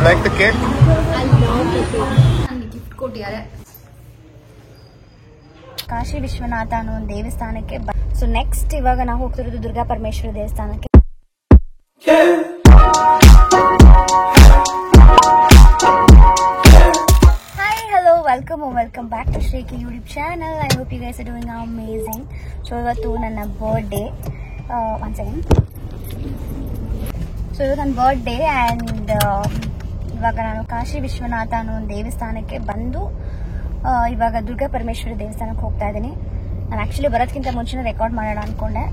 like the cake? I love the cake. ನನಗೆ gift ಕೊಟ್ಟಿದ್ದಾರೆ. ಕಾಶಿ ವಿಶ್ವನಾಥ ಅನ್ನೋ ಒಂದು ದೇವಸ್ಥಾನಕ್ಕೆ. ಸೊ ನೆಕ್ಸ್ಟ್ ಇವಾಗ ನಾವು ಹೋಗ್ತಿರೋದು ದುರ್ಗಾ ಪರಮೇಶ್ವರಿ ದೇವಸ್ಥಾನಕ್ಕೆ. Hi, hello, welcome back to Shriki YouTube channel. I hope you guys are doing amazing. So ಇವತ್ತು ನನ್ನ ಬರ್ಡೇ. One second. ಸೊ ಇವತ್ತು ನನ್ನ ಬರ್ಡೇ ಆ್ಯಂಡ್ ಇವಾಗ ನಾನು ಕಾಶಿ ವಿಶ್ವನಾಥ ಅನ್ನೋ ಒಂದು ದೇವಸ್ಥಾನಕ್ಕೆ ಬಂದು ಇವಾಗ ದುರ್ಗಾ ಪರಮೇಶ್ವರಿ ದೇವಸ್ಥಾನಕ್ಕೆ ಹೋಗ್ತಾ ಇದ್ದೀನಿ. ನಾನು ಆ್ಯಕ್ಚುಲಿ ಬರೋದಕ್ಕಿಂತ ಮುಂಚೆನೇ ರೆಕಾರ್ಡ್ ಮಾಡೋಣ ಅಂದ್ಕೊಂಡೆ,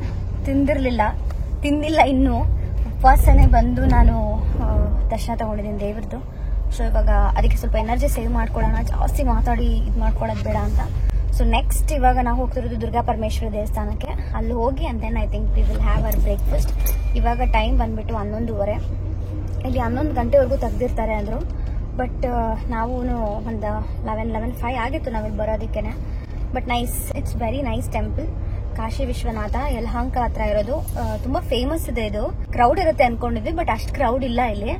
ತಿಂದಿಲ್ಲ ಇನ್ನೂ. ಉಪವಾಸನೇ ಬಂದು ನಾನು ದರ್ಶನ ತಗೊಂಡಿದ್ದೀನಿ ದೇವ್ರದ್ದು. ಸೊ ಇವಾಗ ಅದಕ್ಕೆ ಸ್ವಲ್ಪ ಎನರ್ಜಿ ಸೇವ್ ಮಾಡ್ಕೊಳ್ಳೋಣ, ಜಾಸ್ತಿ ಮಾತಾಡಿ ಇದು ಮಾಡ್ಕೊಳ್ಳೋದು ಬೇಡ ಅಂತ. ಸೊ ನೆಕ್ಸ್ಟ್ ಇವಾಗ ನಾವು ಹೋಗ್ತಿರೋದು ದುರ್ಗಾ ಪರಮೇಶ್ವರಿ ದೇವಸ್ಥಾನಕ್ಕೆ. ಅಲ್ಲಿ ಹೋಗಿ and then I think we will have our breakfast. ಇವಾಗ ಟೈಮ್ ಬಂದ್ಬಿಟ್ಟು 11:30. ಇಲ್ಲಿ 11 ಗಂಟೆವರೆಗೂ ತೆಗ್ದಿರ್ತಾರೆ ಅಂದರು. ಬಟ್ ನಾವು ಒಂದು 11:05 ಆಗಿತ್ತು ನಾವಿಲ್ಲಿ ಬರೋದಕ್ಕೇನೆ. But nice, it's very nice temple. Kashi Vishwanatha Yelahanka ಹತ್ರ ಇರೋದು. ತುಂಬ ಫೇಮಸ್ ಇದೆ ಇದು. ಕ್ರೌಡ್ ಇರುತ್ತೆ ಅನ್ಕೊಂಡಿದ್ವಿ, ಬಟ್ ಅಷ್ಟು ಕ್ರೌಡ್ ಇಲ್ಲ ಇಲ್ಲಿ.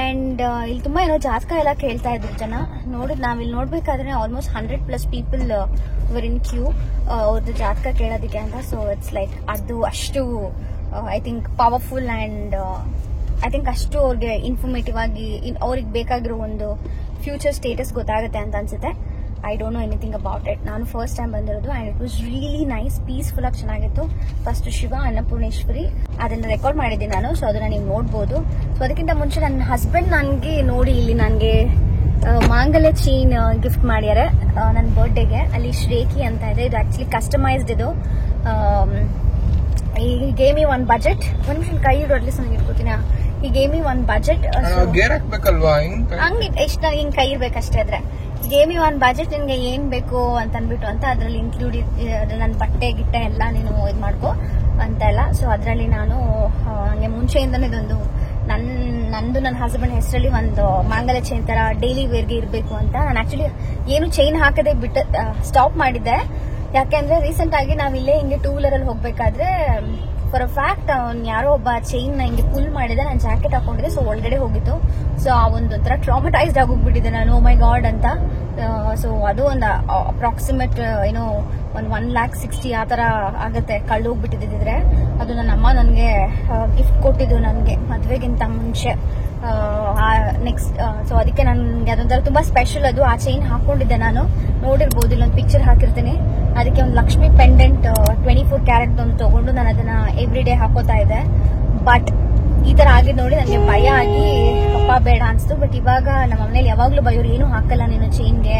ಆ್ಯಂಡ್ ಇಲ್ಲಿ ತುಂಬ ಏನೋ ಜಾತಕ ಎಲ್ಲ ಕೇಳ್ತಾ ಇದ್ರು ಜನ. ನಾವಿಲ್ಲಿ ನೋಡ್ಬೇಕಾದ್ರೆ almost 100+ people were in queue ಅವ್ರದ್ದು ಜಾತಕ ಕೇಳೋದಕ್ಕೆ ಅಂತ. ಸೊ ಇಟ್ಸ್ ಲೈಕ್ ಅದು ಅಷ್ಟು I think powerful and I think ಅಷ್ಟು ಅವ್ರಿಗೆ ಇನ್ಫಾರ್ಮೇಟಿವ್ ಆಗಿ ಅವ್ರಿಗೆ ಬೇಕಾಗಿರೋ ಒಂದು ಫ್ಯೂಚರ್ ಸ್ಟೇಟಸ್ ಗೊತ್ತಾಗುತ್ತೆ ಅಂತ ಅನ್ಸುತ್ತೆ. I don't know anything about it. ನಾನು ಫಸ್ಟ್ ಟೈಮ್ ಬಂದಿರೋದು and it was really nice, peaceful ಆಗಿ ಚೆನ್ನಾಗಿತ್ತು. ಫಸ್ಟ್ ಶಿವ ಅನ್ನಪೂರ್ಣೇಶ್ವರಿ ಅದನ್ನ ರೆಕಾರ್ಡ್ ಮಾಡಿದ್ದೀನಿ ನಾನು. ಸೊ ಅದನ್ನ ನೀವು ನೋಡ್ಬೋದು. ಸೊ ಅದಕ್ಕಿಂತ ಮುಂಚೆ ನನ್ನ ಹಸ್ಬೆಂಡ್ ನನಗೆ ನೋಡಿ ಇಲ್ಲಿ ನನಗೆ ಮಾಂಗಲ್ಯ ಚೈನ್ ಗಿಫ್ಟ್ ಮಾಡ್ಯಾರೆ ನನ್ನ ಬರ್ಡೇಗೆ. ಅಲ್ಲಿ ಶ್ರೇಕಿ ಅಂತ ಇದೆ. ಇದು ಆಕ್ಚುಲಿ ಕಸ್ಟಮೈಸ್ಡ್. ಇದು ಈ ಗೇಮ್ ಮಿ ಒನ್ ಬಜೆಟ್. ಒಂದು ನಿಮಿಷ ಕೈ ಇಡು, ಅಟ್ಲೀಸ್ಟ್ ನನಗೆ ಇಟ್ಕೋತೀನಿ. ಈ ಗೇಮ್ ಮಿ ಒನ್ ಬಜೆಟ್. ಹಂಗೆ ಎಷ್ಟು ಹಿಂಗೆ ಕೈ ಇರ್ಬೇಕಷ್ಟೇ. ಆದ್ರೆ ಗೇಮಿ ಒನ್ ಬಜೆಟ್, ನಿನ್ಗೆ ಏನ್ ಬೇಕು ಅಂತ ಅನ್ಬಿಟ್ಟು ಅಂತ ಅದ್ರಲ್ಲಿ ಇನ್ಕ್ಲೂಡ್ ನನ್ನ ಬಟ್ಟೆ ಗಿಟ್ಟೆ ಎಲ್ಲ ನೀನು ಇದು ಮಾಡ್ಕೊ ಅಂತ ಎಲ್ಲ. ಸೊ ಅದರಲ್ಲಿ ನಾನು ನನಗೆ ಮುಂಚೆಯಿಂದನೇ ಇದೊಂದು ನನ್ನ ಹಸ್ಬೆಂಡ್ ಹೆಸರಲ್ಲಿ ಒಂದು ಮಾಂಗಲ್ಯ ಚೈನ್ ತರ ಡೈಲಿ ವೇರ್ಗೆ ಇರಬೇಕು ಅಂತ. ನಾನು ಆಕ್ಚುಲಿ ಏನು ಚೈನ್ ಹಾಕದೆ ಸ್ಟಾಪ್ ಮಾಡಿದ್ದೆ. ಯಾಕೆಂದ್ರೆ ರೀಸೆಂಟ್ ಆಗಿ ನಾವಿಲ್ಲೇ ಹಿಂಗೆ 2 ವೀಲರ್ ಹೋಗ್ಬೇಕಾದ್ರೆ ಫಾರ್ ಅ ಫ್ಯಾಕ್ಟ್ ಯಾರೋ ಒಬ್ಬ ಚೈನ್ ಹಿಂಗೆ ಪುಲ್ ಮಾಡಿದೆ. ನಾನು ಜಾಕೆಟ್ ಹಾಕೊಂಡಿದ್ದೆ, ಸೊ ಒಳಗಡೆ ಹೋಗಿತ್ತು. ಸೊ ಆ ಒಂದೊಂಥರ ಟ್ರಾಮಟೈಸ್ಡ್ ಆಗೋಗ್ಬಿಟ್ಟಿದೆ ನಾನು, ಓ ಮೈ ಗಾಡ್ ಅಂತ. ಸೊ ಅದು ಒಂದು ಅಪ್ರಾಕ್ಸಿಮೇಟ್ ಏನೋ ಒಂದು 1,60,000 ಆ ಥರ ಆಗುತ್ತೆ ಕಳ್ಳೋಗ್ಬಿಟ್ಟಿದ್ರೆ. ಅದು ನನ್ನ ಅಮ್ಮ ನನಗೆ ಗಿಫ್ಟ್ ಕೊಟ್ಟಿದ್ದು ನನಗೆ ಮದುವೆಗಿಂತ ಮುಂಚೆ. ನೆಕ್ಸ್ಟ್ ಸೊ ಅದಕ್ಕೆ ನನಗೆ ಅದೊಂಥರ ತುಂಬಾ ಸ್ಪೆಷಲ್. ಅದು ಆ ಚೈನ್ ಹಾಕೊಂಡಿದ್ದೆ ನಾನು, ನೋಡಿರ್ಬೋದು, ಇಲ್ಲೊಂದು ಪಿಕ್ಚರ್ ಹಾಕಿರ್ತೀನಿ. ಅದಕ್ಕೆ ಒಂದು ಲಕ್ಷ್ಮಿ ಪೆಂಡೆಂಟ್ 24 ಕ್ಯಾರೆಟ್ ಒಂದು ತಗೊಂಡು ನಾನು ಅದನ್ನ ಎವ್ರಿ ಡೇ ಹಾಕೋತಾ ಇದ್ದೆ. ಬಟ್ ಈ ತರ ಆಗಿದ್ ನೋಡಿ ನನಗೆ ಭಯ ಆಗಿ ಅಪ್ಪ ಬೇಡ ಅನ್ಸ್ತು. ಬಟ್ ಇವಾಗ ನಮ್ಮ ಮನೇಲಿ ಯಾವಾಗ್ಲೂ ಭಯೋರು, ಏನು ಹಾಕಲ್ಲ ನೀನು ಚೈನ್ಗೆ,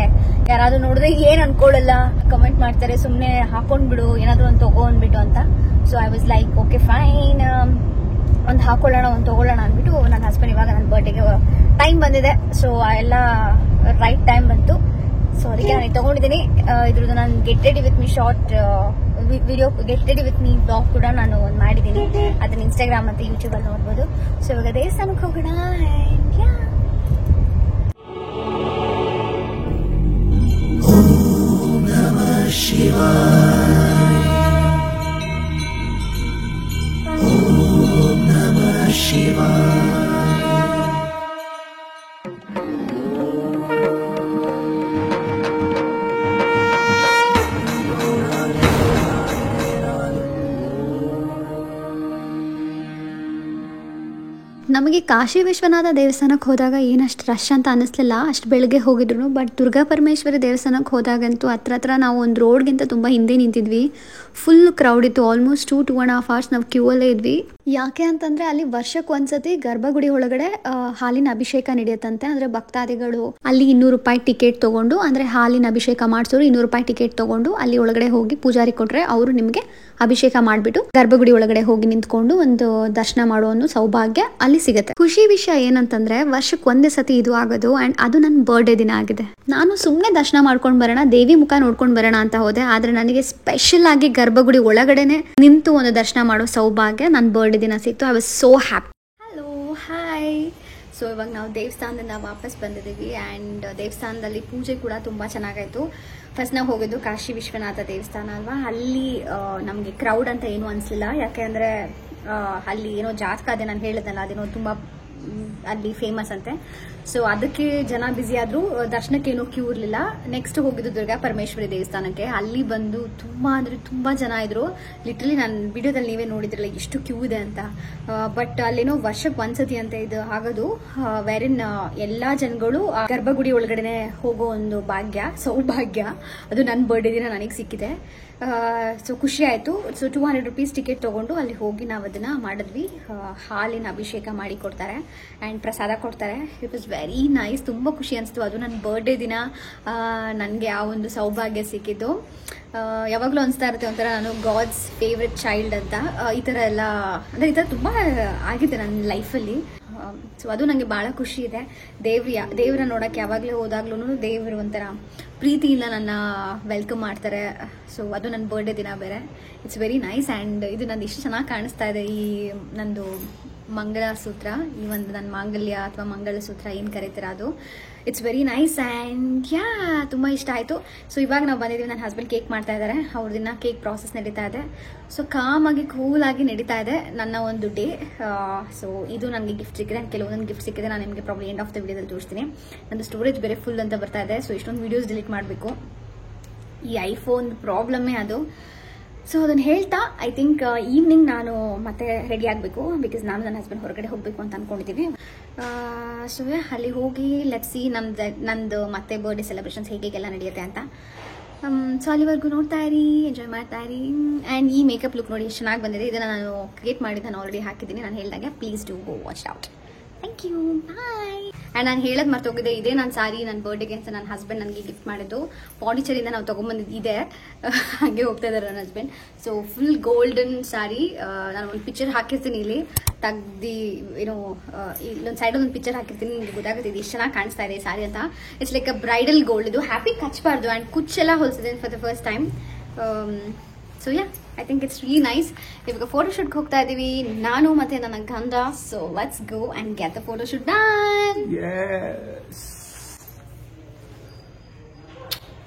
ಯಾರಾದ್ರೂ ನೋಡಿದ್ರೆ ಏನ್ ಅನ್ಕೊಳ್ಳಲ್ಲ, ಕಮೆಂಟ್ ಮಾಡ್ತಾರೆ, ಸುಮ್ನೆ ಹಾಕೊಂಡ್ಬಿಡು, ಏನಾದ್ರು ಒಂದು ತಗೋ ಅಂದ್ಬಿಟ್ಟು ಅಂತ. So I was like okay fine, ಒಂದು ಹಾಕೊಳ್ಳೋಣ, ಒಂದು ತಗೊಳ್ಳೋಣ ಅಂದ್ಬಿಟ್ಟು ನನ್ನ ಹಸ್ಬೆಂಡ್ ಇವಾಗ ನನ್ನ ಬರ್ಡೇಗೆ ಟೈಮ್ ಬಂದಿದೆ. ಸೊ ಎಲ್ಲ ರೈಟ್ ಟೈಮ್ ಬಂತು. ಸೊ ಅದಕ್ಕೆ ನಾನು ತಗೊಂಡಿದ್ದೀನಿ. ಇದ್ರದ್ದು ನಾನು get ready with me short video, get ready with me blog ಕೂಡ ನಾನು ಮಾಡಿದ್ದೀನಿ. ಅದನ್ನ ಇನ್ಸ್ಟಾಗ್ರಾಮ್ ಮತ್ತು ಯೂಟ್ಯೂಬ್ ಅಲ್ಲಿ ನೋಡ್ಬೋದು. ಸೊ ಇವಾಗ ದೇವಸ್ಥಾನಕ್ಕೆ ಹೋಗೋಣ. ಓಂ ನಮಃ ಶಿವಾಯ, ಓಂ ನಮಃ ಶಿವಾಯ. ನಮಗೆ ಕಾಶಿ ವಿಶ್ವನಾಥ ದೇವಸ್ಥಾನಕ್ಕೆ ಹೋದಾಗ ಏನಷ್ಟು ರಶ್ ಅಂತ ಅನ್ನಿಸ್ಲಿಲ್ಲ, ಅಷ್ಟು ಬೆಳಗ್ಗೆ ಹೋಗಿದ್ರು. ಬಟ್ ದುರ್ಗಾ ಪರಮೇಶ್ವರಿ ದೇವಸ್ಥಾನಕ್ಕೆ ಹೋದಾಗಂತೂ ಹತ್ರ ನಾವು ಒಂದು ರೋಡ್ಗಿಂತ ತುಂಬ ಹಿಂದೆ ನಿಂತಿದ್ವಿ. ಫುಲ್ ಕ್ರೌಡ್ ಇತ್ತು. ಆಲ್ಮೋಸ್ಟ್ 2.5 hours ನಾವು ಕ್ಯೂ ಅಲ್ಲೇ ಇದ್ವಿ. ಯಾಕೆ ಅಂತಂದರೆ ಅಲ್ಲಿ ವರ್ಷಕ್ಕೆ ಒಂದ್ಸತಿ ಗರ್ಭಗುಡಿ ಒಳಗಡೆ ಹಾಲಿನ ಅಭಿಷೇಕ ನಡೆಯುತ್ತಂತೆ. ಅಂದರೆ ಭಕ್ತಾದಿಗಳು ಅಲ್ಲಿ 200 ರೂಪಾಯಿ ಟಿಕೆಟ್ ತೊಗೊಂಡು, ಅಂದರೆ ಹಾಲಿನ ಅಭಿಷೇಕ ಮಾಡಿಸೋರು 200 ರೂಪಾಯಿ ಟಿಕೆಟ್ ತೊಗೊಂಡು ಅಲ್ಲಿ ಒಳಗಡೆ ಹೋಗಿ ಪೂಜಾರಿ ಕೊಟ್ಟರೆ ಅವರು ನಿಮಗೆ ಅಭಿಷೇಕ ಮಾಡಿಬಿಟ್ಟು ಗರ್ಭಗುಡಿ ಒಳಗಡೆ ಹೋಗಿ ನಿಂತ್ಕೊಂಡು ಒಂದು ದರ್ಶನ ಮಾಡೋ ಒಂದು ಸೌಭಾಗ್ಯ ಅಲ್ಲಿ ಸಿಗುತ್ತೆ. ಖುಷಿ ವಿಷಯ ಏನಂತಂದ್ರೆ ವರ್ಷಕ್ಕೆ ಒಂದೇ ಸತಿ ಇದು ಆಗೋದು. ಅಂಡ್ ಅದು ನನ್ನ ಬರ್ಡೇ ದಿನ ಆಗಿದೆ. ನಾನು ಸುಮ್ಮನೆ ದರ್ಶನ ಮಾಡ್ಕೊಂಡು ಬರೋಣ, ದೇವಿ ಮುಖ ನೋಡ್ಕೊಂಡು ಬರೋಣ ಅಂತ ಹೋದೆ. ಆದ್ರೆ ನನಗೆ ಸ್ಪೆಷಲ್ ಆಗಿ ಗರ್ಭಗುಡಿ ಒಳಗಡೆನೆ ನಿಂತು ಒಂದು ದರ್ಶನ ಮಾಡೋ ಸೌಭಾಗ್ಯ ನನ್ನ ಬರ್ಡೇ ದಿನ ಸಿಕ್ತು. I was so happy. Hello, hi. So ಇವಾಗ ನಾವು ದೇವಸ್ಥಾನದಿಂದ ವಾಪಸ್ ಬಂದಿದ್ದೀವಿ. ಆ್ಯಂಡ್ ದೇವಸ್ಥಾನದಲ್ಲಿ ಪೂಜೆ ಕೂಡ ತುಂಬ ಚೆನ್ನಾಗಾಯಿತು. ಫಸ್ಟ್ ನಾವು ಹೋಗಿದ್ದು ಕಾಶಿ ವಿಶ್ವನಾಥ ದೇವಸ್ಥಾನ ಅಲ್ವಾ, ಅಲ್ಲಿ ನಮಗೆ ಕ್ರೌಡ್ ಅಂತ ಏನೂ ಅನಿಸಲಿಲ್ಲ. ಯಾಕೆ ಅಂದರೆ ಅಲ್ಲಿ ಏನೋ ಜಾತಕ ಅದೇ ನಾನು ಹೇಳಿದ್ನಲ್ಲ, ಅದೇನೋ ತುಂಬ ಅಲ್ಲಿ ಫೇಮಸ್ ಅಂತೆ. ಸೊ ಅದಕ್ಕೆ ಜನ ಬ್ಯುಸಿ ಆದ್ರು, ದರ್ಶನಕ್ಕೇನು ಕ್ಯೂ ಇರಲಿಲ್ಲ. ನೆಕ್ಸ್ಟ್ ಹೋಗಿದ್ದು ದುರ್ಗಾ ಪರಮೇಶ್ವರಿ ದೇವಸ್ಥಾನಕ್ಕೆ. ಅಲ್ಲಿ ಬಂದು ತುಂಬಾ ಅಂದ್ರೆ ತುಂಬಾ ಜನ ಇದ್ರು. ಲಿಟ್ರಲಿ ನಾನು ವಿಡಿಯೋದಲ್ಲಿ ನೀವೇ ನೋಡಿದ್ರಲ್ಲ ಎಷ್ಟು ಕ್ಯೂ ಇದೆ ಅಂತ. ಬಟ್ ಅಲ್ಲೇನೋ ವರ್ಷಕ್ಕೆ ಒಂದ್ಸತಿ ಅಂತ ಇದು ಆಗೋದು, ವೇರಿನ್ ಎಲ್ಲಾ ಜನಗಳು ಗರ್ಭಗುಡಿ ಒಳಗಡೆ ಹೋಗೋ ಒಂದು ಸೌಭಾಗ್ಯ ಅದು ನನ್ನ ಬರ್ಡೇ ದಿನ ನನಗೆ ಸಿಕ್ಕಿದೆ. ಸೊ ಖುಷಿ ಆಯ್ತು. ಸೊ 200 rupees ಟಿಕೆಟ್ ತಗೊಂಡು ಅಲ್ಲಿ ಹೋಗಿ ನಾವು ಅದನ್ನ ಮಾಡಿದ್ವಿ. ಹಾಲಿನ ಅಭಿಷೇಕ ಮಾಡಿ ಕೊಡ್ತಾರೆ ಅಂಡ್ ಪ್ರಸಾದ ಕೊಡ್ತಾರೆ. It was very nice. ತುಂಬಾ ಖುಷಿ ಅನಿಸ್ತು. ಅದು ನನ್ನ ಬರ್ಡೇ ದಿನ ನನಗೆ ಆ ಒಂದು ಸೌಭಾಗ್ಯ ಸಿಕ್ಕಿದ್ದು. ಯಾವಾಗಲೂ ಅನಿಸ್ತಾ ಇರುತ್ತೆ ಒಂಥರ ನಾನು ಗಾಡ್ಸ್ ಫೇವ್ರೆಟ್ ಚೈಲ್ಡ್ ಅಂತ. ಈ ಥರ ಎಲ್ಲ ಅಂದರೆ ಈ ಥರ ತುಂಬ ಆಗಿದೆ ನನ್ನ ಲೈಫಲ್ಲಿ. ಸೊ ಅದು ನನಗೆ ಭಾಳ ಖುಷಿ ಇದೆ. ದೇವ್ರ ನೋಡೋಕ್ಕೆ ಯಾವಾಗಲೂ ಹೋದಾಗ್ಲೂ ದೇವರು ಒಂಥರ ಪ್ರೀತಿಯಿಂದ ನನ್ನ ವೆಲ್ಕಮ್ ಮಾಡ್ತಾರೆ. ಸೊ ಅದು ನನ್ನ ಬರ್ಡೇ ದಿನ ಬೇರೆ. It's very nice. ಆ್ಯಂಡ್ ಇದು ನಂದು ಇಷ್ಟು ಚೆನ್ನಾಗಿ ಕಾಣಿಸ್ತಾ ಇದೆ, ಈ ನಂದು ಮಂಗಳಸೂತ್ರ, ಈ ಒಂದು ನನ್ನ ಮಾಂಗಲ್ಯ ಅಥವಾ ಮಂಗಳಸೂತ್ರ ಏನು ಕರೀತೀರ ಅದು. It's very nice and yeah ತುಂಬ ಇಷ್ಟ ಆಯಿತು. ಸೊ ಇವಾಗ ನಾವು ಬಂದಿದ್ದೀವಿ. ನನ್ನ ಹಸ್ಬೆಂಡ್ ಕೇಕ್ ಮಾಡ್ತಾ ಇದ್ದಾರೆ. ಅವ್ರದಿನ ಕೇಕ್ ಪ್ರಾಸೆಸ್ ನಡೀತಾ ಇದೆ. ಸೊ ಕಾಮಾಗಿ ಕೂಲಾಗಿ ನಡೀತಾ ಇದೆ ನನ್ನ ಒಂದು ಡೇ. ಸೊ ಇದು ನನಗೆ ಗಿಫ್ಟ್ ಸಿಕ್ಕಿದೆ. ಕೆಲವೊಂದೊಂದು ಗಿಫ್ಟ್ ಸಿಕ್ಕಿದೆ. ನಾನು ನಿಮಗೆ ಪ್ರಾಬ್ಲಮ್ ಎಂಡ್ ಆಫ್ ದ ವಿಡಿಯೋದಲ್ಲಿ ತೋರಿಸ್ತೀನಿ. ನಂದು ಸ್ಟೋರೇಜ್ ಬೇರೆ ಫುಲ್ ಅಂತ ಬರ್ತಾ ಇದೆ. ಸೊ ಇಷ್ಟೊಂದು ವೀಡಿಯೋಸ್ ಡಿಲೀಟ್ ಮಾಡಬೇಕು. ಈ ಐಫೋನ್ ಪ್ರಾಬ್ಲಮ್ಮೇ ಅದು. ಸೊ ಅದನ್ನು ಹೇಳ್ತಾ ಐ ಥಿಂಕ್ ಈವ್ನಿಂಗ್ ನಾನು ಮತ್ತೆ ರೆಡಿ ಆಗಬೇಕು. ಬಿಕಾಸ್ ನಾನು ನನ್ನ ಹಸ್ಬೆಂಡ್ ಹೊರಗಡೆ ಹೋಗಬೇಕು ಅಂತ ಅಂದ್ಕೊಂಡಿದ್ದೀವಿ. ಸೊ ಅಲ್ಲಿ ಹೋಗಿ ಲೆಟ್ಸ್ ಸಿ ನಂದು ಮತ್ತೆ ಬರ್ಡೇ ಸೆಲೆಬ್ರೇಷನ್ಸ್ ಹೇಗೆಲ್ಲ ನಡೆಯುತ್ತೆ ಅಂತ. ಸೊ ಅಲ್ಲಿವರೆಗೂ ನೋಡ್ತಾ ಇರಿ, ಎಂಜಾಯ್ ಮಾಡ್ತಾ ಇರಿ. ಆ್ಯಂಡ್ ಈ ಮೇಕಪ್ ಲುಕ್ ನೋಡಿ ಎಷ್ಟು ಚೆನ್ನಾಗಿ ಬಂದಿದೆ. ಇದನ್ನು ನಾನು ಕ್ರಿಯೇಟ್ ಮಾಡಿ ನಾನು ಆಲ್ರೆಡಿ ಹಾಕಿದ್ದೀನಿ. ನಾನು ಹೇಳಿದಾಗೆ please do go watch out. Thank you, bye. And ನಾನು ಹೇಳೋದು ಮರ್ತೋಗಿದೆ, ಇದೇ ನನ್ನ ಸಾರಿ ನನ್ನ ಬರ್ಡೇಗೆ ಅಂತ ನನ್ನ ಹಸ್ಬೆಂಡ್ ನನಗೆ ಗಿಫ್ಟ್ ಮಾಡಿದ್ದು. ಪಾಂಡಿಚೇರಿಯಿಂದ ನಾವು ತೊಗೊಂಬಂದಿದ್ದು ಇದೆ. ಹಾಗೆ ಹೋಗ್ತಾ ಇದ್ದಾರೆ ನನ್ನ ಹಸ್ಬೆಂಡ್. ಸೊ ಫುಲ್ ಗೋಲ್ಡನ್ ಸಾರಿ. ನಾನು ಒಂದು ಪಿಕ್ಚರ್ ಹಾಕಿರ್ತೀನಿ ಇಲ್ಲಿ ತೆಗ್ದು, ಏನೋ ಇಲ್ಲೊಂದು ಸೈಡಲ್ಲಿ ಒಂದು ಪಿಕ್ಚರ್ ಹಾಕಿರ್ತೀನಿ. ನಿಮಗೆ ಗೊತ್ತಾಗುತ್ತೆ ಇದು ಎಷ್ಟು ಚೆನ್ನಾಗಿ ಕಾಣಿಸ್ತಾ ಇದೆ ಈ ಸಾರಿ ಅಂತ. It's like a bridal gold. ಇದು ಹ್ಯಾಪಿ ಕಚ್ಚಬಾರ್ದು. ಆ್ಯಂಡ್ ಕುಚ್ಚೆಲ್ಲ ಹೊಲಿಸಿದೆ for the first time. So yeah I think it's really nice. ಇವಾಗ ಫೋಟೋಶೂಟ್ಗೆ ಹೋಗ್ತಾ ಇದ್ದೀವಿ ನಾನು ಮತ್ತೆ ನನ್ನ ಗಂಡ. So let's go and get the photoshoot done.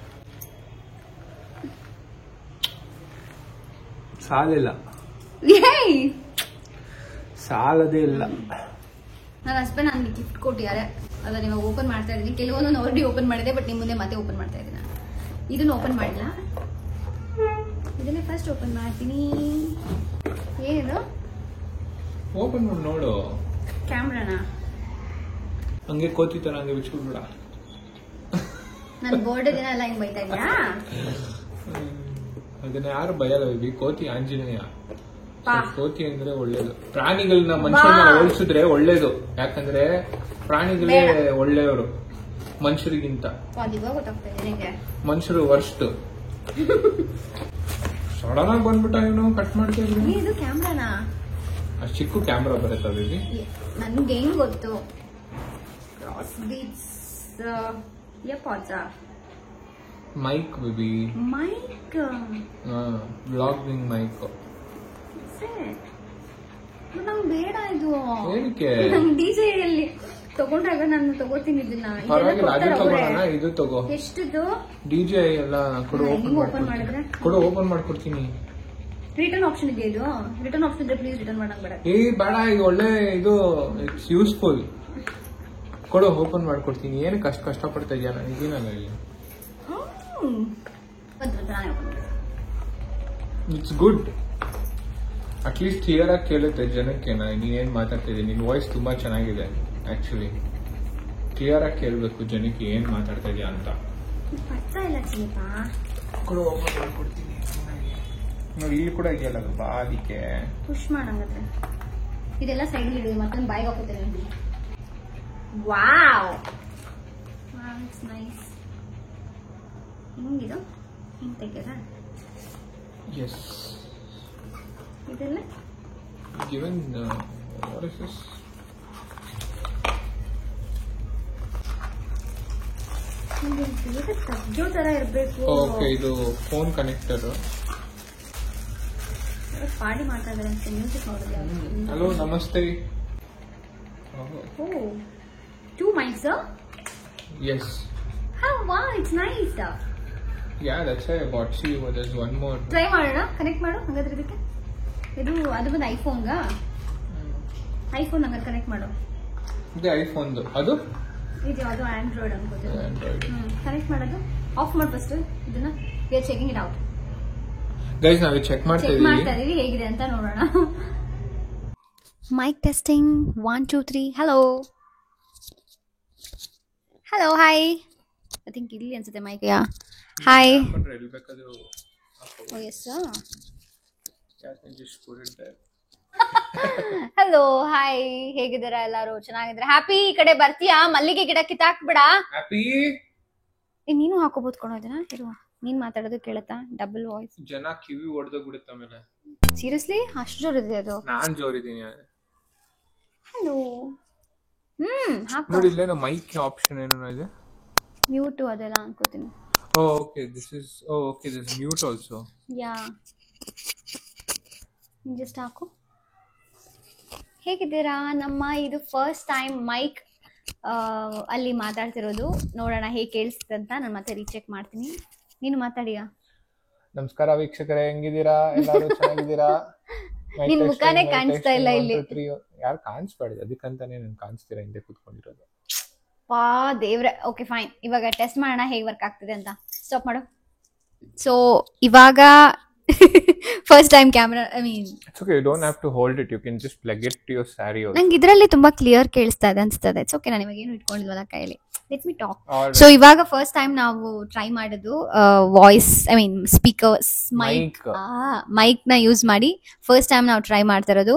ಸಾಲಿಲ್ಲ, ಸಾಲದೇ ಇಲ್ಲ. ನನ್ನ ಹಸ್ಬೆಂಡ್ ನನಗೆ ಗಿಫ್ಟ್ ಕೊಟ್ಟಿದ್ದಾರೆ. ಅದನ್ನ ಇವಾಗ ಓಪನ್ ಮಾಡ್ತಾ ಇದ್ದೀನಿ. ಕೆಲವೊಂದು ಆಲ್ರೆಡಿ ಓಪನ್ ಮಾಡಿದೆ, ಬಟ್ ನಿಮ್ಮ ಮುಂದೆ ಮತ್ತೆ ಓಪನ್ ಮಾಡ್ತಾ ಇದ್ದೀನಿ. ಇದನ್ನು ಓಪನ್ ಮಾಡಿಲ್ಲ, ಇದನ್ನೇ ಫಸ್ಟ್ ಓಪನ್ ಮಾಡ್ತೀನಿ. ಏನು ಓಪನ್ ಮಾಡಿ ನೋಡು. ಕ್ಯಾಮ್ರಾನಾ? ಹಂಗೆ ಕೋತಿತರ ಹಂಗೆ ಬಿಚ್ಬಿಡ್ಬೇಡ. ನನ್ನ ಬರ್ಡೇ ದಿನ ಎಲ್ಲ ಹಿಂಗ್ ಬೈತಾ ಇದ್ಯಾ? ಅದನ್ನ ಯಾರು ಬಯಲ್ಲ ಬೇಬಿ. ಕೋತಿ ಆಂಜನೇಯ. ಕೋತಿ ಅಂದ್ರೆ ಒಳ್ಳೇದು. ಪ್ರಾಣಿಗಳನ್ನ ಮನುಷ್ಯರನ್ನ ಹೋಲಿಸಿದ್ರೆ ಒಳ್ಳೇದು. ಯಾಕಂದ್ರೆ ಪ್ರಾಣಿಗಳೇ ಒಳ್ಳೆಯವರು ಮನುಷ್ಯರಿಗಿಂತ. ಮನುಷ್ಯರು ವರ್ಸ್ಟ್. ಸಡನ್ ಆಗಿ ಬಂದ್ಬಿಟ್ಟ ಇವನು ಕಟ್ ಮಾಡ್ತಾ ಇದ್ದೀನಿ. ಇದು ಕ್ಯಾಮ್ರಾನಾ? ಅಷ್ಟು ಚಿಕ್ಕ ಕ್ಯಾಮ್ರಾ ಬರುತ್ತೆ ಬೇಬಿ. ನನ್ಗೆ ಹೆಂಗ್ ಗೊತ್ತು? Cross beats mic baby. Mic blogging mic. ನಂಗೆ ಬೇಡ ಇದು. ಏನಕ್ಕೆ? ನಮ್ ಡಿಜೆ ಅಲ್ಲಿ ತಗೊಂಡಾಗ ನಾನು ತಗೋತೀನಿ ಇದನ್ನ. ಇದು ತಗೋ. ಎಷ್ಟದು? ಡಿಜೆ ಎಲ್ಲ ಕೊಡು. ಓಪನ್ ಮಾಡಿದ್ರೆ ಕೊಡು, ಓಪನ್ ಮಾಡ್ಕೊಡ್ತೀನಿ. ರಿಟರ್ನ್ ಆಪ್ಷನ್ ಇದೆಯಾ? ಇದು ರಿಟರ್ನ್ ಆಪ್ಷನ್ ಇದ್ರೆ ಪ್ಲೀಸ್ ರಿಟರ್ನ್ ಮಾಡಕ್ ಬೇಡ. ಬೇಡ, ಇದು ಒಳ್ಳೆ ಇದು. It's useful. ಕೊಡು, ಓಪನ್ ಮಾಡ್ಕೊಡ್ತೀನಿ. ಏನಕ್ಕೆ ಅಷ್ಟು ಕಷ್ಟಪಡ್ತಾ ಇದೆಯಾ? ನಾನು ಇದೀನಲ್ಲ ಇಲ್ಲಿ. It's good. ಅಟ್ಲೀಸ್ಟ್ ಕ್ಲಿಯರ್ ಆಗಿ ಕೇಳುತ್ತೆ ಜನಕ್ಕೆ ನೀನೇನ್ ಮಾತಾಡ್ತಾ ಇದ್ದೀನಿ. ನಿನ್ ವಾಯ್ಸ್ ತುಂಬಾ ಚೆನ್ನಾಗಿದೆ. ಆಕ್ಚುಲಿ ಕ್ಲಿಯರ್ ಆಗಿ ಕೇಳಬೇಕು ಜನಕ್ಕೆ ಏನ್ ಮಾತಾಡ್ತಾ ಇದೆಯಾ ಅಂತ. ಕೊಡು, ಓಪನ್ ಮಾಡ್ಕೊಡ್ತೀನಿ. ನೋಡಿ ಇಲ್ಲಿ ಕೂಡ ಇದೆಯಲ್ಲ ಬಾ, ಅದಕ್ಕೆ ಪುಷ್ ಮಾಡಂಗಾದ್ರೆ ಇದೆಲ್ಲ ಸೈಡ್ ಇಡಿ. ಮತ್ತೊಂದು ಬಾಯಿಗೆ ಹಾಕೋತೇನೆ. Wow, it's nice. ಹಿಂಗಿದು ಹಿಂಗ್ ತೆಗೆದ. ಎಸ್, ಇದೆಲ್ಲ ಗಿವನ್ ವಾಟ್ ಇಸ್ ದಿಸ್? ತಗ್ಗೋ ತರ ಇರ್ಬೇಕು. ಓಕೆ, ಇದು ಫೋನ್ ಕನೆಕ್ಟರ್. ಪಾಡಿ ಮಾಡ್ತಾ ಇದ್ದಾರೆ ಅಂತ ಮ್ಯೂಸಿಕ್ ನೋಡಿದ್ರೆ. ಹಲೋ, ನಮಸ್ತೆ. Oh, 2 mics? Yes. How? Wow, it's nice. Yeah, that's why I bought. See, there's one more. Try ಮಾಡೋಣ, ಕನೆಕ್ಟ್ ಮಾಡು. ಹಾಗಾದ್ರೆ ಇದಕ್ಕೆ ಇದು ಅದು ಬಂದು ಐಫೋನ್ಗಾ? ಐಫೋನ್ ಹಂಗಾದ್ರೆ ಕನೆಕ್ಟ್ ಮಾಡು. ಇದೆ ಐಫೋನ್ದು. ಅದು ಇದು ಯಾವುದು ಆಂಡ್ರಾಯ್ಡ್ ಅನ್ಕೋತೀನಿ. ಆಂಡ್ರಾಯ್ಡ್. ಕನೆಕ್ಟ್ ಮಾಡೋದು ಆಫ್ ಮಾಡಿ ಫಸ್ಟ್ ಇದನ್ನ. We are checking it out. Guys ನಾವು ಚೆಕ್ ಮಾಡ್ತಾ ಇದೀವಿ ಹೇಗಿದೆ ಅಂತ ನೋಡೋಣ. Mic testing 1 2 3. Hello hello hi. I think ಇಲ್ಲಿ ಅನ್ಸುತ್ತೆ ಮೈಕ್. Yeah hi. ಎಲ್ಲಿ ಬೇಕಾದ್ರೂ. Oh yes. Just hello hi, ಹೇಗಿದ್ದೀರಾ ಎಲ್ಲಾರು? ಚೆನ್ನಾಗಿದ್ರೆ ಹ್ಯಾಪಿ. ಈ ಕಡೆ ಬರ್ತೀಯಾ? ಮಲ್ಲಿಗೆ ಗಿಡ ಕಿತ್ತಾಕ್ಬಿಡ. ಹ್ಯಾಪಿ ನೀನು ಹಾಕೋಬಹುದು ಕೊಡೋದಿನ ಇರುವ. ನೀನ್ ಮಾತಾಡೋದು ಕೇಳುತ್ತಾ? Double voice. ಜನ ಕಿವಿ ಹೊಡೆದೋಗ್ಬಿಡುತ್ತೆ ಆಮೇಲೆ. ಸೀರಿಯಸ್ಲಿ ಅಷ್ಟು ಜೋರಿದೆ ಅದು? ನಾನ್ ಜೋರಿದ್ದೀನಿ. ಹಲೋ ಹಾಕೋ. ನೋಡಿ ಇಲ್ಲೇನೋ ಮೈಕ್ ಆಪ್ಷನ್ ಏನೋ ಇದೆ. ಮ್ಯೂಟ್ ಅದೆಲ್ಲ ಅನ್ಕೋತೀನಿ. Okay this is mute also. Yeah just ಹಾಕು. ಹೇಗಿದ್ದೀರಾ? ನಮ್ಮ ಇದು ಫಸ್ಟ್ ಟೈಮ್ ಮೈಕ್ ಅಲ್ಲಿ ಮಾತಾಡ್ತಿರೋದು. ನೋಡೋಣ ಹೇಗೆ ಕೇಳಿಸ್ತದೆ ಅಂತ. ನಾನು ಮತ್ತೆ ರೀಚೆಕ್ ಮಾಡ್ತೀನಿ. ನೀನು ಮಾತಾಡಿಯಾ? ನಮಸ್ಕಾರ ವೀಕ್ಷಕರೇ, ಹೆಂಗಿದ್ದೀರಾ? ಎಲ್ಲರೂ ಚೆನ್ನಾಗಿದ್ದೀರಾ? ನಿನ್ ಮುಖಾನೇ ಕಾಣಿಸ್ತಾ ಇಲ್ಲ ಇಲ್ಲಿ. ಯಾರು ಕಾಣಿಸ್ಬಾರ್ದು, ಅದಕ್ಕಂತಾನೆ ನಾನು ಕಾಣಿಸ್ತೀರಾ ಹಿಂದೆ ಕೂತ್ಕೊಂಡಿರೋದು. ಪಾ ದೇವ್ರೆ. ಓಕೆ ಫೈನ್, ಇವಾಗ ಟೆಸ್ಟ್ ಮಾಡೋಣ ಹೇಗೆ ವರ್ಕ್ ಆಗ್ತಿದೆ ಅಂತ. ಸ್ಟಾಪ್ ಮಾಡು. ಸೊ ಇವಾಗ first time camera, I mean it's okay, you don't have to hold it, you can just plug it to your sari. ನಂಗೆ ಇದರಲ್ಲಿ ತುಂಬಾ ಕ್ಲಿಯರ್ ಕೇಳಿಸ್ತಾ ಇದೆ ಅನ್ಸ್ತದೆ. ಇಟ್ಸ್ ಓಕೆ, ನಾನು ಇವಾಗ ಏನು ಇಟ್ಕೊಂಡಿಲ್ವಲ್ಲ ಕೈಯಲ್ಲಿ. Let me talk. ಸೊ ಇವಾಗ ಫಸ್ಟ್ ಟೈಮ್ ನಾವು ಟ್ರೈ ಮಾಡೋದು voice, I mean speakers, mic ನ ಯೂಸ್ ಮಾಡಿ ಫಸ್ಟ್ ಟೈಮ್ ನಾವು ಟ್ರೈ ಮಾಡ್ತಾ ಇರೋದು.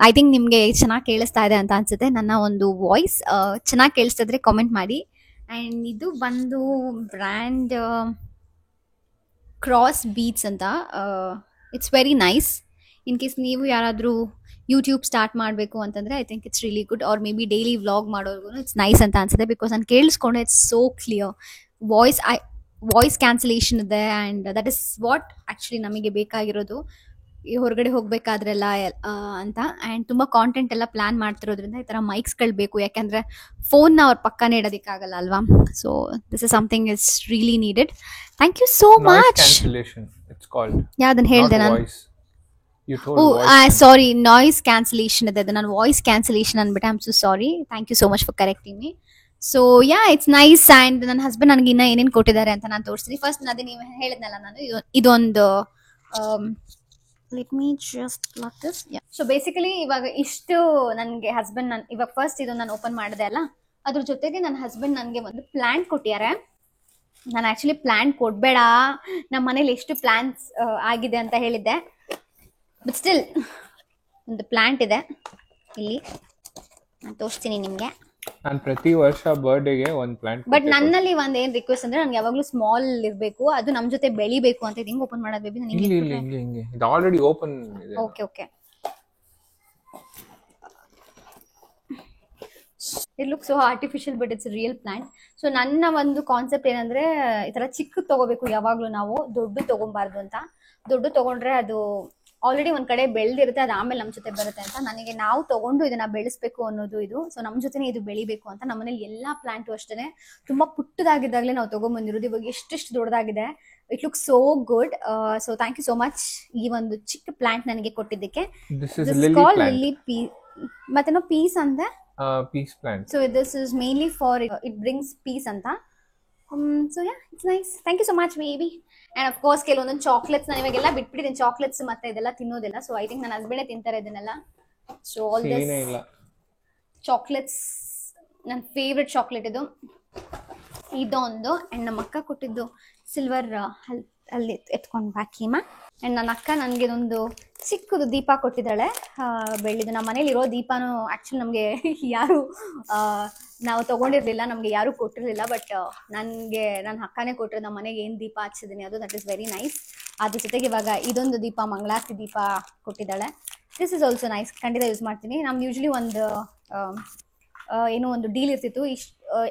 ಐ ಥಿಂಕ್ ನಿಮ್ಗೆ ಚೆನ್ನಾಗಿ ಕೇಳಿಸ್ತಾ ಇದೆ ಅಂತ ಅನ್ಸುತ್ತೆ. ನನ್ನ ಒಂದು ವಾಯ್ಸ್ ಚೆನ್ನಾಗಿ ಕೇಳಿಸ್ತಾ ಇದ್ರೆ ಕಾಮೆಂಟ್ ಮಾಡಿ. ಅಂಡ್ ಇದು ಬಂದು ಬ್ರ್ಯಾಂಡ್ ಕ್ರಾಸ್ ಬೀಟ್ಸ್ ಅಂತ. It's very nice. In case ನೀವು ಯಾರಾದರೂ ಯೂಟ್ಯೂಬ್ ಸ್ಟಾರ್ಟ್ ಮಾಡಬೇಕು ಅಂತಂದರೆ I think it's really good. Or maybe daily vlog ಮಾಡೋರ್ಗು ಇಟ್ಸ್ ನೈಸ್ ಅಂತ ಅನ್ಸುತ್ತೆ. ಬಿಕಾಸ್ ನಾನು ಕೇಳಿಸ್ಕೊಂಡೆ it's so clear. Voice cancellation ಇದೆ and that is what actually ನಮಗೆ ಬೇಕಾಗಿರೋದು ಈ ಹೊರಗಡೆ ಹೋಗಬೇಕಾದ್ರೆಲ್ಲ ಅಂತ. ಆ್ಯಂಡ್ ತುಂಬ ಕಾಂಟೆಂಟ್ ಎಲ್ಲ ಪ್ಲ್ಯಾನ್ ಮಾಡ್ತಿರೋದ್ರಿಂದ ಈ ಥರ ಮೈಕ್ಸ್ಗಳು ಬೇಕು. ಯಾಕೆಂದರೆ ಫೋನ್ನ ಅವ್ರ ಪಕ್ಕನೇ ಇಡೋದಕ್ಕಾಗಲ್ಲ ಅಲ್ವಾ. So this is something it's really needed. Thank you so much. ಯಾವ್ದನ್ನು ಹೇಳಿದೆ ನಾನು? ಸಾರಿ, ನಾಯ್ಸ್ ಕ್ಯಾನ್ಸಲೇಷನ್ ಇದೆ. ಅದು ನಾನು ವಾಯ್ಸ್ ಕ್ಯಾನ್ಸಲೇಷನ್ ಅಂದ್ಬಿಟ್ಟೆ. I am so sorry. Thank you so much for correcting me. So yeah it's nice. And ನನ್ನ husband ನನಗೆ ಇನ್ನೂ ಏನೇನು ಕೊಟ್ಟಿದ್ದಾರೆ ಅಂತ ನಾನು ತೋರಿಸ್ತೀನಿ. ಫಸ್ಟ್ ಅದೇ ನೀವು ಹೇಳಿದ್ನಲ್ಲ ನಾನು, ಇದೊಂದು let me just lock this. So basically ಇವಾಗ ಇಷ್ಟು ನನಗೆ ಹಸ್ಬೆಂಡ್ ಇವಾಗ ಫಸ್ಟ್ ಇದು ನಾನು ಓಪನ್ ಮಾಡಿದೆ ಅಲ್ಲ, ಅದ್ರ ಜೊತೆಗೆ ನನ್ನ ಹಸ್ಬೆಂಡ್ ನನಗೆ ಒಂದು ಪ್ಲಾಂಟ್ ಕೊಟ್ಟಿದ್ದಾರೆ. ನಾನು ಆ್ಯಕ್ಚುಲಿ ಪ್ಲಾಂಟ್ ಕೊಡಬೇಡ, ನಮ್ಮ ಮನೇಲಿ ಎಷ್ಟು ಪ್ಲಾಂಟ್ಸ್ ಆಗಿದೆ ಅಂತ ಹೇಳಿದ್ದೆ. ಬಟ್ ಸ್ಟಿಲ್ ಒಂದು ಪ್ಲಾಂಟ್ ಇದೆ ಇಲ್ಲಿ, ನಾನು ತೋರಿಸ್ತೀನಿ ನಿಮಗೆ. ನಾನು ಪ್ರತಿ ವರ್ಷ ಬರ್ಡೇಗೆ ಒಂದು ಪ್ಲಾಂಟ್. ಬಟ್ ನನ್ನಲ್ಲಿ ಒಂದು ಏನು ರಿಕ್ವೆಸ್ಟ್ ಅಂದ್ರೆ ನನಗೆ ಯಾವಾಗಲೂ ಸ್ಮಾಲ್ ಇರಬೇಕು, ಅದು ನಮ್ಮ ಜೊತೆ ಬೆಳಿಬೇಕು ಅಂತ. ಇದು ಹಿಂಗೆ ಓಪನ್ ಮಾಡೋದು ಬೇಬಿ? ನನಗೆ ಹಿಂಗೆ ಇದು ಆಲ್ರೆಡಿ ಓಪನ್ ಇದೆ. Okay okay. It look so artificial but it's real plant. So ನನ್ನ ಒಂದು ಕಾನ್ಸೆಪ್ಟ್ ಏನಂದ್ರೆ ಈ ತರ ಚಿಕ್ಕ ತಗೋಬೇಕು ಯಾವಾಗ್ಲೂ ನಾವು, ದೊಡ್ಡ ತಗೊಬಾರ್ದು ಅಂತ. ದೊಡ್ಡ ತಗೊಂಡ್ರೆ ಅದು ಆಲ್ರೆಡಿ ಒಂದ್ ಕಡೆ ಬೆಳೆದಿರುತ್ತೆ, ಅದು ಆಮೇಲೆ ನಮ್ಮ ಜೊತೆ ಬರುತ್ತೆ ಅಂತ. ನನಗೆ ನಾವು ತಗೊಂಡು ಇದನ್ನ ಬೆಳೆಸ್ಬೇಕು ಅನ್ನೋದು ಇದು. ಸೊ ನಮ್ಮ ಜೊತೆನೆ ಇದು ಬೆಳಿಬೇಕು ಅಂತ. ನಮ್ಮನೇಲಿ ಎಲ್ಲಾ ಪ್ಲಾಂಟು ಅಷ್ಟೇ ತುಂಬಾ ಪುಟ್ಟದಾಗಿದ್ದಾಗಲೇ ನಾವು ತಗೊಂಡ್ಬಂದಿರೋದು. ಇವಾಗ ಎಷ್ಟೆಷ್ಟು ದೊಡ್ಡದಾಗಿದೆ. It look so good. So thank you so much ಈ ಒಂದು ಚಿಕ್ಕ ಪ್ಲಾಂಟ್ ನನಗೆ ಕೊಟ್ಟಿದ್ದಕ್ಕೆ. ಲಿಲ್ಲಿ ಪೀ ಮತ್ತೇನೋ ಪೀಸ್ ಅಂದೆ. Peace plant. So this is mainly for it brings peace anta. So yeah, it's nice. Thank you so much baby. And of course ಕೆಲವೊಂದು chocolates ನಾನು ಇವಾಗೆಲ್ಲ ಬಿಟ್ಬಿಟ್ಟಿದ್ದೀನಿ. ಚಾಕ್ಲೇಟ್ಸ್ ಮತ್ತೆ ಇದೆಲ್ಲ ತಿನ್ನೋದಿಲ್ಲ. ಸೊ ಐ ಥಿಂಕ್ ನನ್ನ ಹಸ್ಬೆಂಡೇ ತಿಂತಾರೆ ಇದನ್ನೆಲ್ಲ. ಸೊ ಆಲ್ ದಿಸ್ ಚಾಕ್ಲೇಟ್ಸ್ ನನ್ನ ಫೇವ್ರೆಟ್ ಚಾಕ್ಲೇಟ್ ಇದು. ಇದೊಂದು ಆ್ಯಂಡ್ ನಮ್ಮ ಅಕ್ಕ ಕೊಟ್ಟಿದ್ದು ಸಿಲ್ವರ್ ಅಲ್ಲಿ ಎತ್ಕೊಂಡು ಬಾಕಿಮಾ. ಆ್ಯಂಡ್ ನನ್ನ ಅಕ್ಕ ನನಗೆ ಒಂದು ಚಿಕ್ಕದು ದೀಪ ಕೊಟ್ಟಿದ್ದಾಳೆ, ಬೆಳ್ಳಿದು. ನಮ್ಮ ಮನೇಲಿ ಇರೋ ದೀಪನೂ ಆ್ಯಕ್ಚುಲಿ ನಮಗೆ ಯಾರು ನಾವು ತೊಗೊಂಡಿರಲಿಲ್ಲ, ನಮಗೆ ಯಾರೂ ಕೊಟ್ಟಿರಲಿಲ್ಲ. ಬಟ್ ನನಗೆ ನನ್ನ ಅಕ್ಕನೇ ಕೊಟ್ಟರೆ ನಮ್ಮ ಮನೆಗೆ ಏನು ದೀಪ ಹಚ್ಚಿದ್ದೀನಿ ಅದು. That is very nice. ಅದ್ರ ಜೊತೆಗೆ ಇವಾಗ ಇದೊಂದು ದೀಪ, ಮಂಗಳಾರತಿ ದೀಪ ಕೊಟ್ಟಿದ್ದಾಳೆ. This is also nice. ಖಂಡಿತ ಯೂಸ್ ಮಾಡ್ತೀನಿ. ನಮ್ದು ಯೂಶ್ವಲಿ ಒಂದು ಏನೋ ಒಂದು ಡೀಲ್ ಇರ್ತಿತ್ತು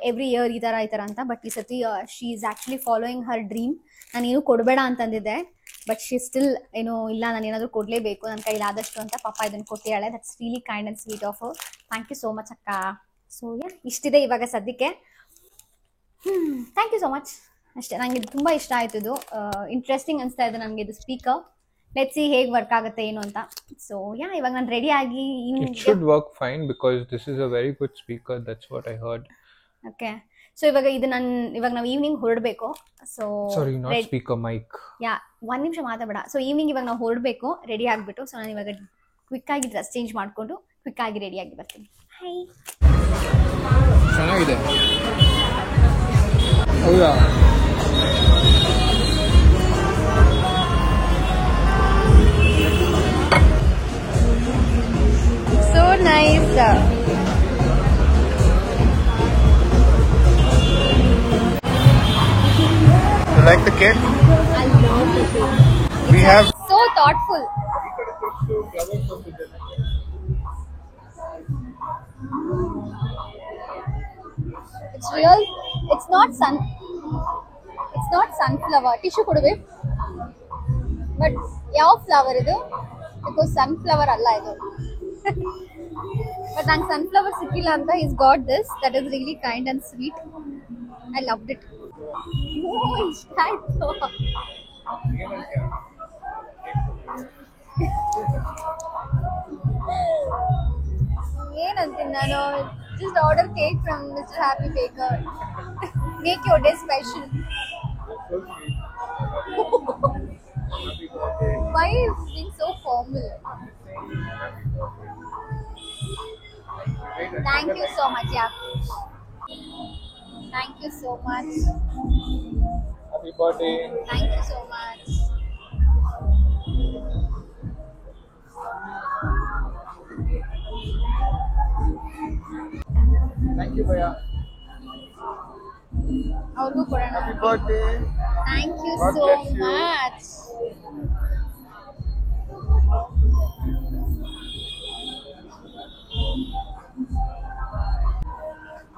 ಎವ್ರಿ ಇಯರ್ ಈ ಥರ ಅಂತ. ಬಟ್ ಈ ಸತಿ she is actually following Har dream. ನಾನು ಏನೂ ಕೊಡಬೇಡ ಅಂತಂದಿದ್ದೆ, ಬಟ್ ಶಿ ಸ್ಟಿಲ್ ಏನೋ ಇಲ್ಲ ನಾನು ಏನಾದರೂ ಕೊಡಲೇಬೇಕು ನನ್ನ ಕೈಲಾದಷ್ಟು ಅಂತ ಪಾಪ ಇದನ್ನು ಕೊಟ್ಟಿದ್ದಾಳೆ. That's really kind and sweet of. Thank you so much ಅಕ್ಕ. ಸೊ ಯಾ ಇಷ್ಟಿದೆ ಇವಾಗ ಸದ್ಯಕ್ಕೆ. Thank you so much. ಅಷ್ಟೇ, ನನಗೆ ಇದು ತುಂಬ ಇಷ್ಟ ಆಯಿತು. ಇದು ಇಂಟ್ರೆಸ್ಟಿಂಗ್ ಅನಿಸ್ತಾ ಇದೆ ನನಗೆ ಇದು ಸ್ಪೀಕರ್. ಲೆಟ್ಸ್ ಸಿ ಹೇಗೆ ವರ್ಕ್ ಆಗುತ್ತೆ ಏನು ಅಂತ. ಸೊ ಯಾ ಇವಾಗ ನಾನು ರೆಡಿ ಆಗಿ It should work fine because this is a very good speaker. That's what I heard. Okay. So ಇವಾಗ ನಾವು ಈವ್ನಿಂಗ್ ಹೊರಡಬೇಕು. So Sorry, not speaker, mic. ಯಾ 1 ನಿಮಿಷ ಮಾತಾಡಬೇಡ. ಸೊ ಈವ್ನಿಂಗ್ ಇವಾಗ ನಾವು ಹೊರಡಬೇಕು, ರೆಡಿ ಆಗಿಬಿಟ್ಟು. ಸೊ ನಾನು ಇವಾಗ ಕ್ವಿಕ್ ಆಗಿ ಡ್ರೆಸ್ ಚೇಂಜ್ ಮಾಡಿಕೊಂಡು ಕ್ವಿಕ್ ಆಗಿ ರೆಡಿ ಆಗಿ ಬರ್ತೀನಿ. ಹೈ, ಚೆನ್ನಾಗಿದೆ. ಹೌದಾ? so nice. You like the cake? I love the cake. We have So thoughtful. It's real. It's not sunflower. Tissue ಕೊಡುವೆ. But ಯಾವ ಫ್ಲವರ್ ಇದು? Because sunflower ಅಲ್ಲ ಇದು. But ನಂಗೆ sunflower ಸಿಕ್ಕಿಲ್ಲ ಅಂತ he's got this. That is really kind and sweet. I loved it. Oh, ಇಷ್ಟ ಆಯ್ತು. ಏನಂತೀನಿ ನಾನು, just order cake from Mr. Happy Baker. Make your day special. Why is being so formal? Thank you so much. Yeah. Thank you so much. happy birthday. Thank you so much. Thank you, Bhaiya. ಅವ್ರಿಗೂ ಕೊಡೋಣ. Happy birthday. Thank you God so bless you. much.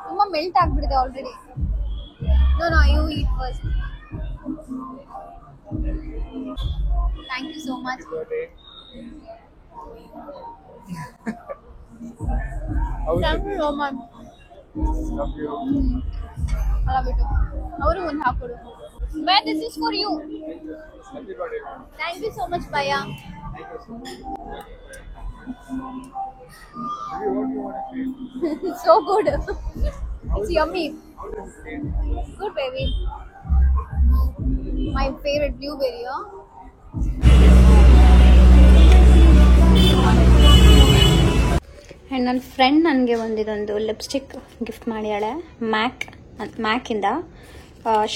ತುಂಬಾ melt ಆಗ್ಬಿಟ್ಟಿದೆ already. No, you eat first. Thank you so much. Happy birthday. How is Thank it? you so much. Love you. I love you too. ಅವರು ಒಂದು ಹಾಕೊಡು. But this is for you. Happy birthday. Thank you so much, Bhaiya. Thank you so much. Baby, what do you want to say? So good. It's yummy. How does it taste? Good, baby. My favorite blueberry, huh? And ನನ್ನ friend ನನಗೆ ಒಂದಿದೊಂದು lipstick gift Madyale, ಮ್ಯಾಕಿಂದ.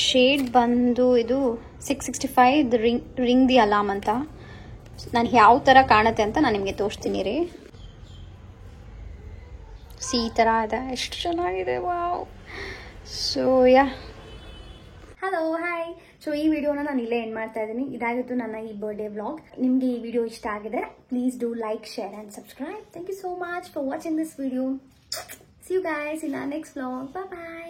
Shade ಬಂದು ಇದು 665 ring the alarm ಅಂತ. ನಾನು ಯಾವ ಥರ ಕಾಣುತ್ತೆ ಅಂತ ನಾನು ನಿಮಗೆ ತೋರಿಸ್ತೀನಿ ರೀ. ಈ ಥರ ಇದೆ, ಎಷ್ಟು ಚೆನ್ನಾಗಿದೆ. Wow. So yeah, hello, hi. So ಈ ವಿಡಿಯೋನ ನಾನು ಇಲ್ಲೇ ಎಂಡ್ ಮಾಡ್ತಾ ಇದ್ದೀನಿ. ಇದಾಗಿತ್ತು ನನ್ನ ಈ ಬರ್ಡೇ ವ್ಲಾಗ್. ನಿಮಗೆ ಈ ವಿಡಿಯೋ ಇಷ್ಟ ಆಗಿದೆ, please do like, share and subscribe. Thank you so much for watching this video. See you guys in our next vlog. Bye bye.